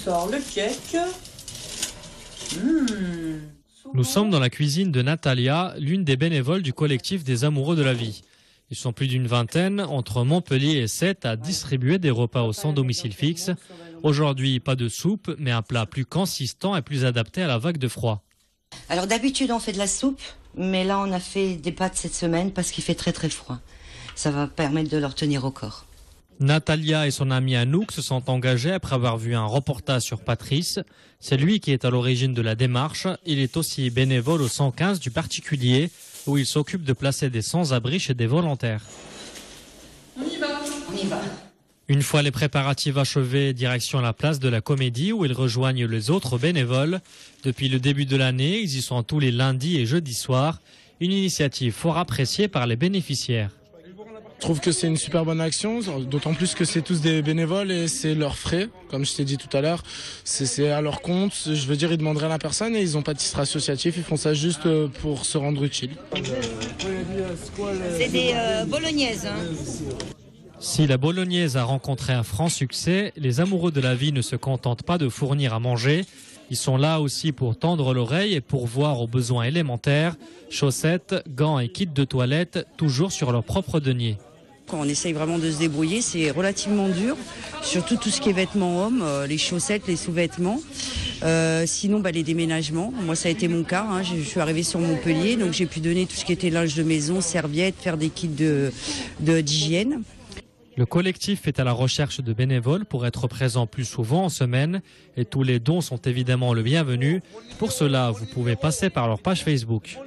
Sors le cake. Nous sommes dans la cuisine de Natalia, l'une des bénévoles du collectif des amoureux de la vie. Ils sont plus d'une vingtaine, entre Montpellier et Sète, à distribuer des repas au sans domicile fixe. Aujourd'hui, pas de soupe, mais un plat plus consistant et plus adapté à la vague de froid. Alors d'habitude on fait de la soupe, mais là on a fait des pâtes cette semaine parce qu'il fait très très froid. Ça va permettre de leur tenir au corps. Natalia et son ami Anouk se sont engagés après avoir vu un reportage sur Patrice. C'est lui qui est à l'origine de la démarche. Il est aussi bénévole au 115 du particulier, où il s'occupe de placer des sans-abri chez des volontaires. On y va. On y va. Une fois les préparatifs achevés, direction la place de la Comédie où ils rejoignent les autres bénévoles. Depuis le début de l'année, ils y sont tous les lundis et jeudis soirs. Une initiative fort appréciée par les bénéficiaires. Je trouve que c'est une super bonne action, d'autant plus que c'est tous des bénévoles et c'est leurs frais, comme je t'ai dit tout à l'heure. C'est à leur compte, je veux dire, ils demandent rien à personne et ils n'ont pas de titre associatif, ils font ça juste pour se rendre utile. C'est des bolognaises. Si la bolognaise a rencontré un franc succès, les amoureux de la vie ne se contentent pas de fournir à manger. Ils sont là aussi pour tendre l'oreille et pourvoir aux besoins élémentaires, chaussettes, gants et kits de toilette, toujours sur leur propre denier. Quand on essaye vraiment de se débrouiller, c'est relativement dur, surtout tout ce qui est vêtements hommes, les chaussettes, les sous-vêtements. Sinon, les déménagements. Moi, ça a été mon cas. Je suis arrivée sur Montpellier, donc j'ai pu donner tout ce qui était linge de maison, serviettes, faire des kits d'hygiène. Le collectif est à la recherche de bénévoles pour être présent plus souvent en semaine et tous les dons sont évidemment le bienvenu. Pour cela, vous pouvez passer par leur page Facebook.